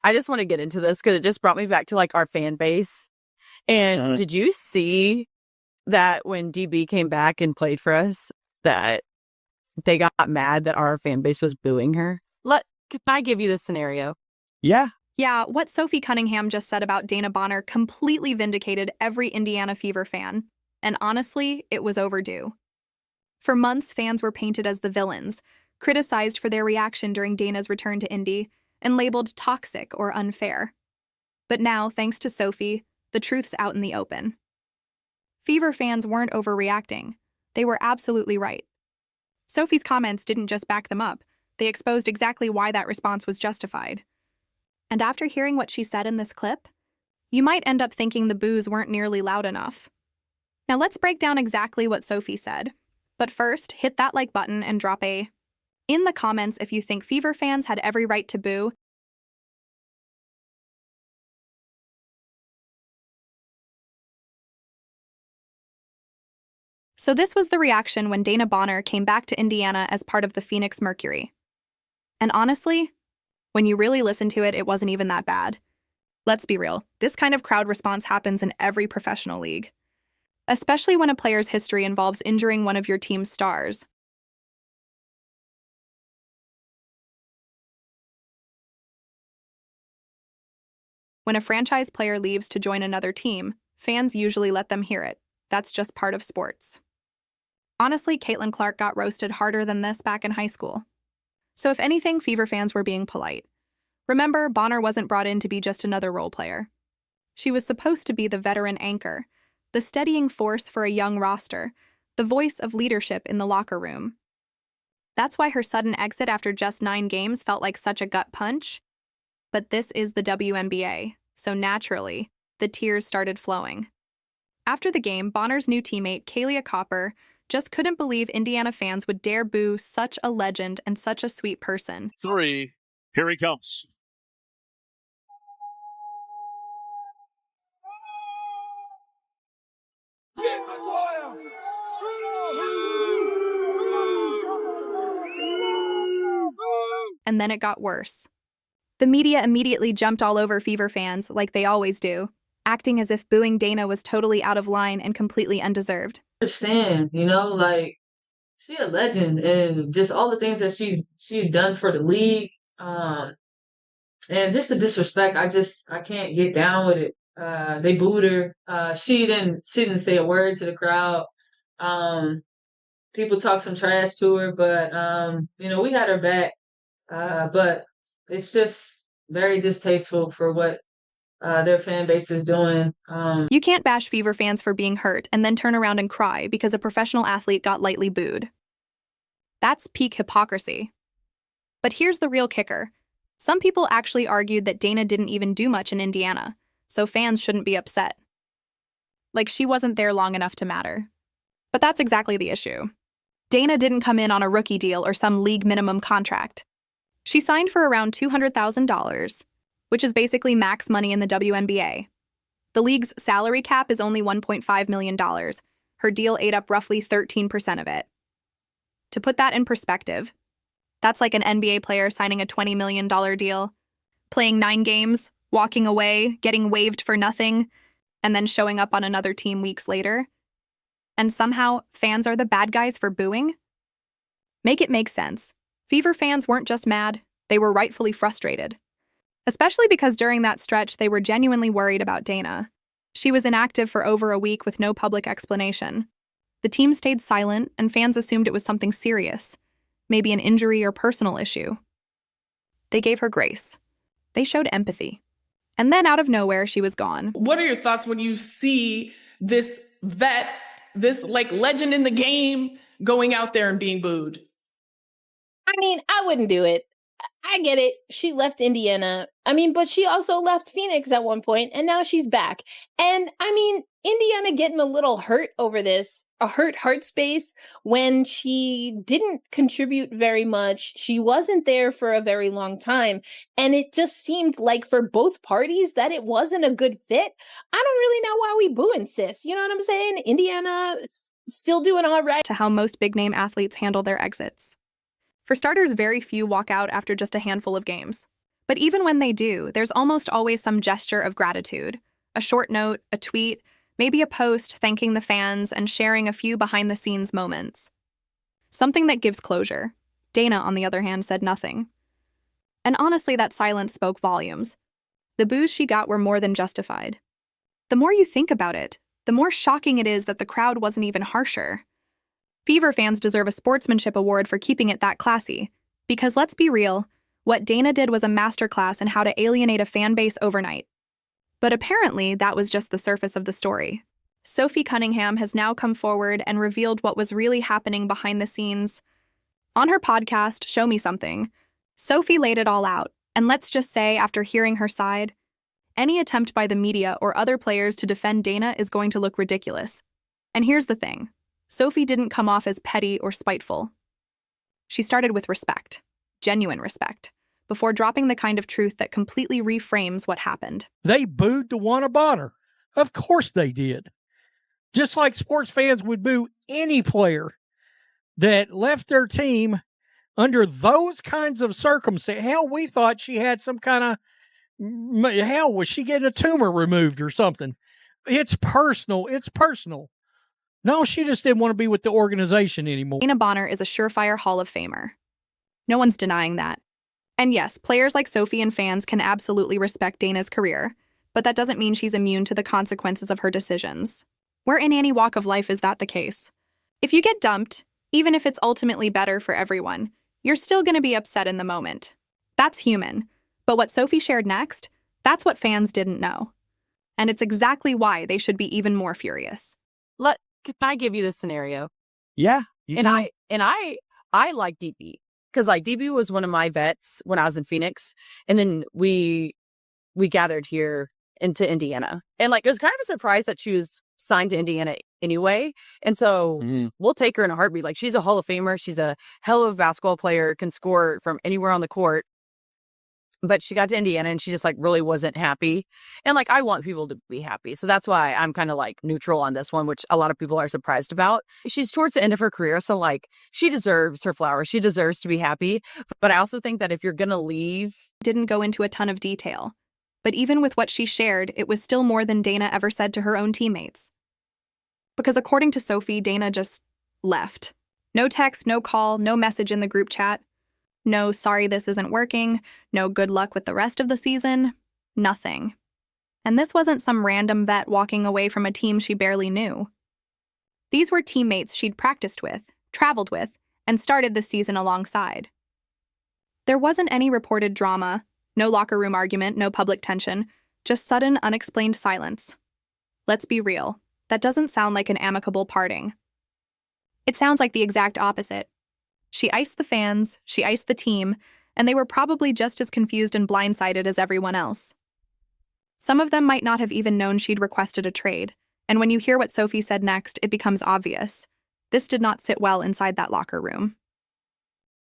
I just want to get into this because it just brought me back to like our fan base. And did you see that when DB came back and played for us, that they got mad that our fan base was booing her? Can I give you this scenario? Yeah. Yeah, what Sophie Cunningham just said about Dana Bonner completely vindicated every Indiana Fever fan. And honestly, it was overdue. For months, fans were painted as the villains, criticized for their reaction during Dana's return to Indy, and labeled toxic or unfair. But now, thanks to Sophie, the truth's out in the open. Fever fans weren't overreacting. They were absolutely right. Sophie's comments didn't just back them up. They exposed exactly why that response was justified. And after hearing what she said in this clip, you might end up thinking the boos weren't nearly loud enough. Now let's break down exactly what Sophie said. But first, hit that like button and drop a in the comments if you think Fever fans had every right to boo. So this was the reaction when Dana Bonner came back to Indiana as part of the Phoenix Mercury. And honestly, when you really listen to it, it wasn't even that bad. Let's be real, this kind of crowd response happens in every professional league, especially when a player's history involves injuring one of your team's stars. When a franchise player leaves to join another team, fans usually let them hear it. That's just part of sports. Honestly, Caitlin Clark got roasted harder than this back in high school. So if anything, Fever fans were being polite. Remember, Bonner wasn't brought in to be just another role player. She was supposed to be the veteran anchor, the steadying force for a young roster, the voice of leadership in the locker room. That's why her sudden exit after just 9 games felt like such a gut punch. But this is the WNBA, so naturally, the tears started flowing. After the game, Bonner's new teammate, Kalia Copper, just couldn't believe Indiana fans would dare boo such a legend and such a sweet person. 3. Here he comes. And then it got worse. The media immediately jumped all over Fever fans, like they always do, acting as if booing Dana was totally out of line and completely undeserved. Understand, like she's a legend, and just all the things that she's done for the league, and just the disrespect. I can't get down with it. They booed her. She didn't say a word to the crowd. People talk some trash to her, but we had her back. But it's just very distasteful for what their fan base is doing. You can't bash Fever fans for being hurt and then turn around and cry because a professional athlete got lightly booed. That's peak hypocrisy. But here's the real kicker. Some people actually argued that Dana didn't even do much in Indiana, so fans shouldn't be upset. Like she wasn't there long enough to matter. But that's exactly the issue. Dana didn't come in on a rookie deal or some league minimum contract. She signed for around $200,000, which is basically max money in the WNBA. The league's salary cap is only $1.5 million. Her deal ate up roughly 13% of it. To put that in perspective, that's like an NBA player signing a $20 million deal, playing 9 games, walking away, getting waived for nothing, and then showing up on another team weeks later. And somehow, fans are the bad guys for booing? Make it make sense. Fever fans weren't just mad, they were rightfully frustrated. Especially because during that stretch, they were genuinely worried about Dana. She was inactive for over a week with no public explanation. The team stayed silent, and fans assumed it was something serious, maybe an injury or personal issue. They gave her grace. They showed empathy. And then out of nowhere, she was gone. What are your thoughts when you see this vet, this legend in the game, going out there and being booed? I mean, I wouldn't do it. I get it. She left Indiana. But she also left Phoenix at one point, and now she's back. And Indiana getting a little hurt over this, a hurt heart space when she didn't contribute very much. She wasn't there for a very long time. And it just seemed like for both parties that it wasn't a good fit. I don't really know why we booing sis. You know what I'm saying? Indiana still doing all right. To how most big-name athletes handle their exits. For starters, very few walk out after just a handful of games. But even when they do, there's almost always some gesture of gratitude. A short note, a tweet, maybe a post thanking the fans and sharing a few behind-the-scenes moments. Something that gives closure. Dana, on the other hand, said nothing. And honestly, that silence spoke volumes. The boos she got were more than justified. The more you think about it, the more shocking it is that the crowd wasn't even harsher. Fever fans deserve a sportsmanship award for keeping it that classy. Because let's be real, what Dana did was a masterclass in how to alienate a fan base overnight. But apparently, that was just the surface of the story. Sophie Cunningham has now come forward and revealed what was really happening behind the scenes. On her podcast, Show Me Something, Sophie laid it all out, and let's just say, after hearing her side, any attempt by the media or other players to defend Dana is going to look ridiculous. And here's the thing. Sophie didn't come off as petty or spiteful. She started with respect, genuine respect, before dropping the kind of truth that completely reframes what happened. They booed DeWanna Bonner. Of course they did. Just like sports fans would boo any player that left their team under those kinds of circumstances. Hell, we thought she had some kind of, hell, was she getting a tumor removed or something? It's personal. It's personal. No, she just didn't want to be with the organization anymore. DeWanna Bonner is a surefire Hall of Famer. No one's denying that. And yes, players like Sophie and fans can absolutely respect Dana's career, but that doesn't mean she's immune to the consequences of her decisions. Where in any walk of life is that the case? If you get dumped, even if it's ultimately better for everyone, you're still going to be upset in the moment. That's human. But what Sophie shared next, that's what fans didn't know. And it's exactly why they should be even more furious. Can I give you this scenario? Yeah. I like DB because like DB was one of my vets when I was in Phoenix, and then we gathered here into Indiana, and like it was kind of a surprise that she was signed to Indiana anyway, and so we'll take her in a heartbeat. Like she's a Hall of Famer, she's a hell of a basketball player, can score from anywhere on the court. But she got to Indiana and she just like really wasn't happy. And like, I want people to be happy. So that's why I'm kind of like neutral on this one, which a lot of people are surprised about. She's towards the end of her career. So like she deserves her flowers. She deserves to be happy. But I also think that if you're going to leave. Didn't go into a ton of detail. But even with what she shared, it was still more than Dana ever said to her own teammates. Because according to Sophie, Dana just left. No text, no call, no message in the group chat. No, sorry, this isn't working. No, good luck with the rest of the season. Nothing. And this wasn't some random vet walking away from a team she barely knew. These were teammates she'd practiced with, traveled with, and started the season alongside. There wasn't any reported drama, no locker room argument, no public tension, just sudden, unexplained silence. Let's be real, that doesn't sound like an amicable parting. It sounds like the exact opposite. She iced the fans, she iced the team, and they were probably just as confused and blindsided as everyone else. Some of them might not have even known she'd requested a trade, and when you hear what Sophie said next, it becomes obvious. This did not sit well inside that locker room.